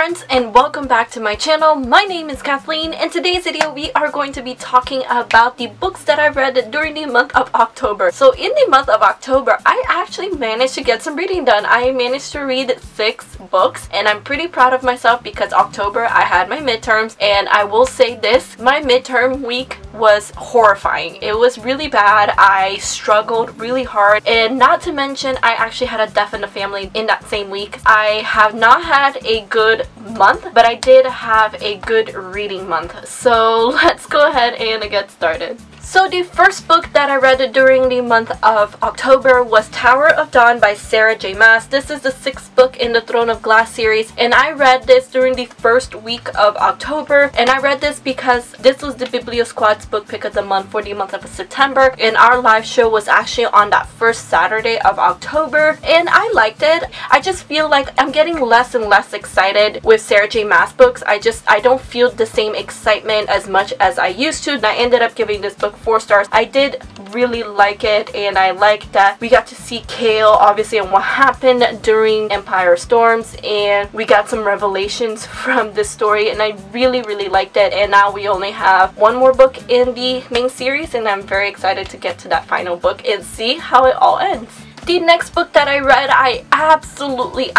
friends, and welcome back to my channel. My name is Kathleen. In today's video we are going to be talking about the books that I read during the month of October. So in the month of October I actually managed to get some reading done. I managed to read 6 books and I'm pretty proud of myself because October I had my midterms, and I will say this, my midterm week was horrifying. It was really bad. I struggled really hard, and not to mention I actually had a death in the family in that same week. I have not had a good month, but I did have a good reading month. So let's go ahead and get started. So the first book that I read during the month of October was Tower of Dawn by Sarah J. Maas. This is the 6th book in the Throne of Glass series, and I read this during the first week of October, and I read this because this was the BIBLIO Squad's book pick of the month for the month of September, and our live show was actually on that first Saturday of October, and I liked it. I just feel like I'm getting less and less excited with Sarah J. Maas books. I don't feel the same excitement as much as I used to, and I ended up giving this book 4 stars. I did really like it, and I like that we got to see Kale obviously and what happened during Empire Storms, and we got some revelations from this story, and I really liked it. And now we only have one more book in the main series, and I'm very excited to get to that final book and see how it all ends. The next book that I read I absolutely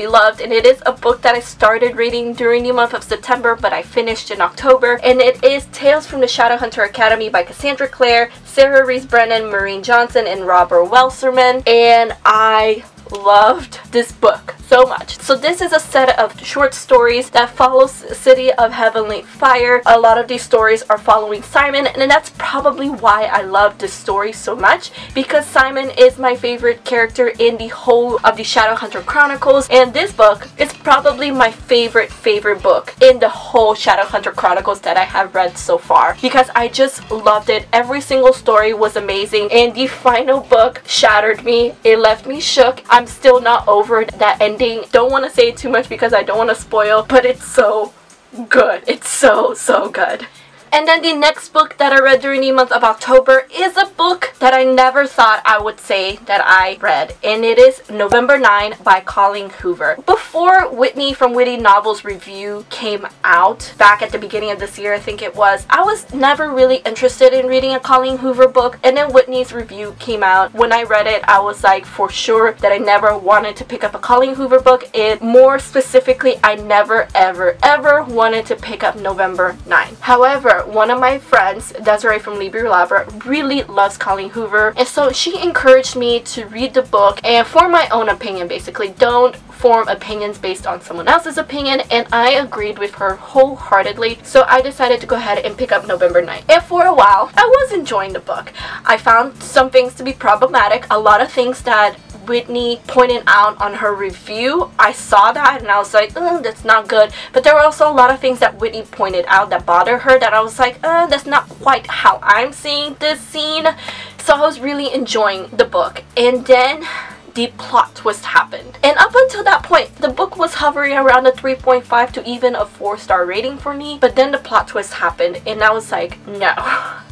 loved, and it is a book that I started reading during the month of September but I finished in October, and it is Tales from the Shadowhunter Academy by Cassandra Clare, Sarah Rees Brennan, Maureen Johnson, and Robert Welserman, and I loved this book so much. So this is a set of short stories that follows City of Heavenly Fire. A lot of these stories are following Simon, and that's probably why I love this story so much, because Simon is my favorite character in the whole of the Shadowhunter Chronicles, and this book is probably my favorite book in the whole Shadowhunter Chronicles that I have read so far, because I just loved it. Every single story was amazing, and the final book shattered me. It left me shook. I'm still not over that ending. Don't want to say too much because I don't want to spoil, but it's so good. It's so good. And then the next book that I read during the month of October is a book that I never thought I would say that I read, and it is November 9 by Colleen Hoover. Before Whitney from Witty Novels review came out back at the beginning of this year, I think it was, I was never really interested in reading a Colleen Hoover book, and then Whitney's review came out. When I read it, I was like for sure that I never wanted to pick up a Colleen Hoover book, and more specifically I never ever wanted to pick up November 9. However, one of my friends, Desiree from Lamberth, really loves Colleen Hoover, and so she encouraged me to read the book and form my own opinion. Basically, don't form opinions based on someone else's opinion, and I agreed with her wholeheartedly, so I decided to go ahead and pick up November 9. And for a while, I was enjoying the book. I found some things to be problematic, a lot of things that Whitney pointed out on her review. I saw that and I was like, that's not good. But there were also a lot of things that Whitney pointed out that bothered her that I was like, that's not quite how I'm seeing this scene. So I was really enjoying the book. And then the plot twist happened, and up until that point the book was hovering around a 3.5 to even a 4-star rating for me, but then the plot twist happened and I was like, no.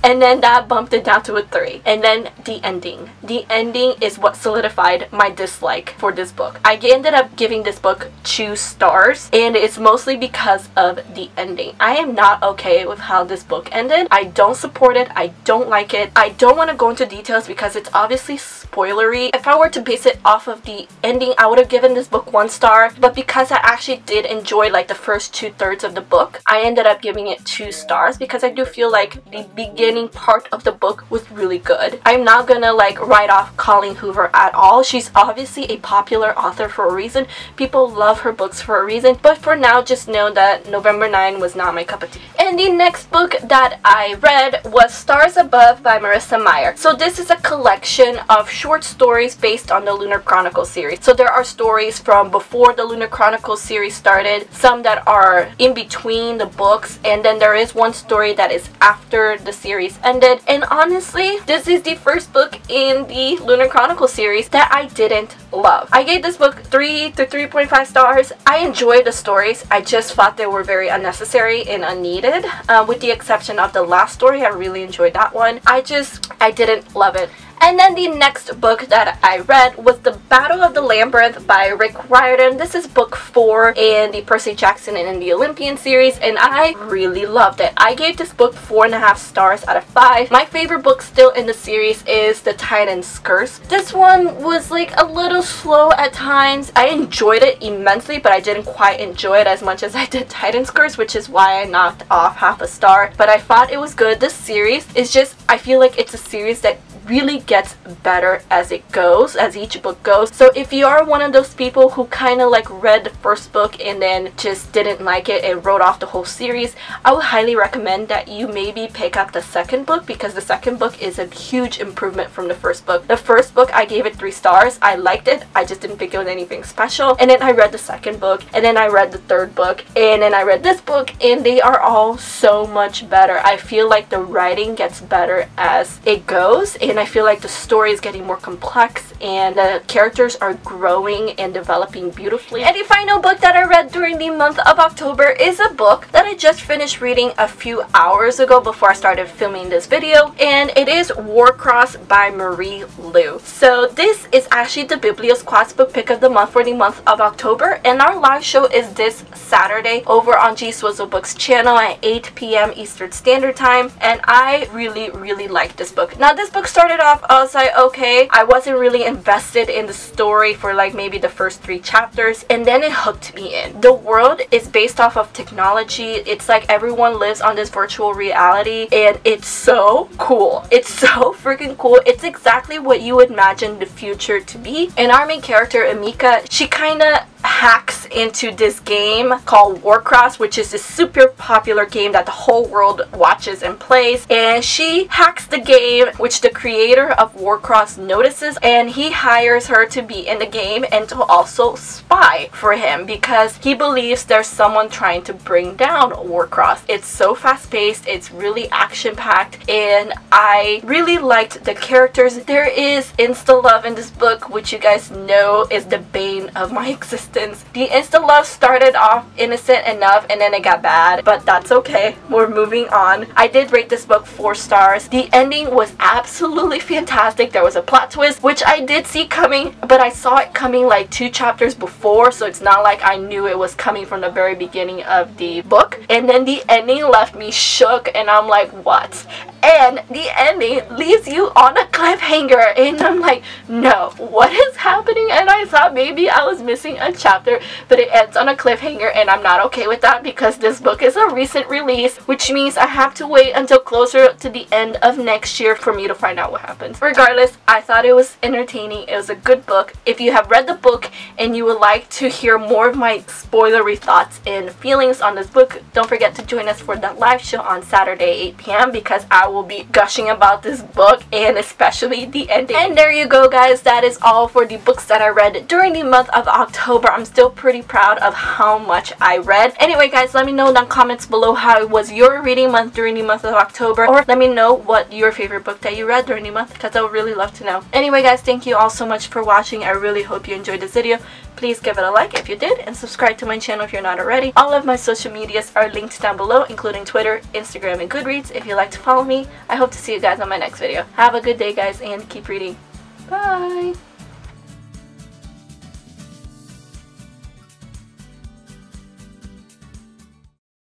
And then that bumped it down to a 3. And then the ending is what solidified my dislike for this book. I ended up giving this book 2 stars, and it's mostly because of the ending. I am not okay with how this book ended. I don't support it. I don't like it. I don't want to go into details because it's obviously spoilery. If I were to base it off of the ending, I would have given this book 1 star, but because I actually did enjoy like the first 2/3 of the book, I ended up giving it 2 stars because I do feel like the beginning part of the book was really good. I'm not gonna like write off Colleen Hoover at all. She's obviously a popular author for a reason. People love her books for a reason, but for now just know that November 9 was not my cup of tea. And the next book that I read was Stars Above by Marissa Meyer. So this is a collection of short stories based on the Lunar Chronicles series. So there are stories from before the Lunar Chronicles series started, some that are in between the books, and then there is one story that is after the series ended. And honestly, this is the first book in the Lunar Chronicles series that I didn't love. I gave this book 3 to 3.5 stars. I enjoyed the stories. I just thought they were very unnecessary and unneeded, with the exception of the last story. I really enjoyed that one. I didn't love it. And then the next book that I read was The Battle of the Lamberth by Rick Riordan. This is book 4 in the Percy Jackson and the Olympian series, and I really loved it. I gave this book 4.5 stars out of 5. My favorite book still in the series is The Titan's Curse. This one was like a little slow at times. I enjoyed it immensely, but I didn't quite enjoy it as much as I did Titan's Curse, which is why I knocked off half a star. But I thought it was good. This series is just, I feel like it's a series that really gets better as it goes, as each book goes. So if you are one of those people who kind of like read the first book and then just didn't like it and wrote off the whole series, I would highly recommend that you maybe pick up the second book, because the second book is a huge improvement from the first book. The first book, I gave it 3 stars. I liked it. I just didn't think it was anything special. And then I read the second book, and then I read the third book, and then I read this book, and they are all so much better. I feel like the writing gets better as it goes, and I feel like the story is getting more complex and the characters are growing and developing beautifully. And the final book that I read during the month of October is a book that I just finished reading a few hours ago before I started filming this video, and it is Warcross by Marie Lu. So this is actually the BIBLIO's Quads book pick of the month for the month of October, and our live show is this Saturday over on G Swizzle Books channel at 8 p.m. Eastern Standard Time, and I really liked this book. Now this book started off, I was like, okay, I wasn't really invested in the story for like maybe the first 3 chapters, and then it hooked me in. The world is based off of technology. It's like everyone lives on this virtual reality, and it's so cool. It's so freaking cool. It's exactly what you would imagine the future to be. And our main character, Amika, she kind of hacks into this game called Warcross, which is this super popular game that the whole world watches and plays, and she hacks the game, which the creator of Warcross notices, and he hires her to be in the game and to also spy for him because he believes there's someone trying to bring down Warcross. It's so fast-paced, it's really action-packed, and I really liked the characters. There is insta-love in this book, which you guys know is the bane of my existence. The insta-love started off innocent enough and then it got bad, but that's okay. We're moving on. I did rate this book 4 stars. The ending was absolutely fantastic. There was a plot twist, which I did see coming, but I saw it coming like 2 chapters before, so it's not like I knew it was coming from the very beginning of the book. And then the ending left me shook, and I'm like, what? And the ending leaves you on a cliffhanger, and I'm like, no, what is happening? And I thought maybe I was missing a chapter, but it ends on a cliffhanger, and I'm not okay with that because this book is a recent release, which means I have to wait until closer to the end of next year for me to find out what happens. Regardless, I thought it was entertaining. It was a good book. If you have read the book and you would like to hear more of my spoilery thoughts and feelings on this book, don't forget to join us for that live show on Saturday 8 p.m. because I will be gushing about this book, and especially the ending. And there you go, guys. That is all for the books that I read during the month of October. I'm still pretty proud of how much I read. Anyway, guys, let me know in the comments below how it was your reading month during the month of October, or let me know what your favorite book that you read during the month, because I would really love to know. Anyway, guys, thank you all so much for watching. I really hope you enjoyed this video. Please give it a like if you did, and subscribe to my channel if you're not already. All of my social medias are linked down below, including Twitter, Instagram, and Goodreads if you'd like to follow me. I hope to see you guys on my next video. Have a good day, guys, and keep reading. Bye!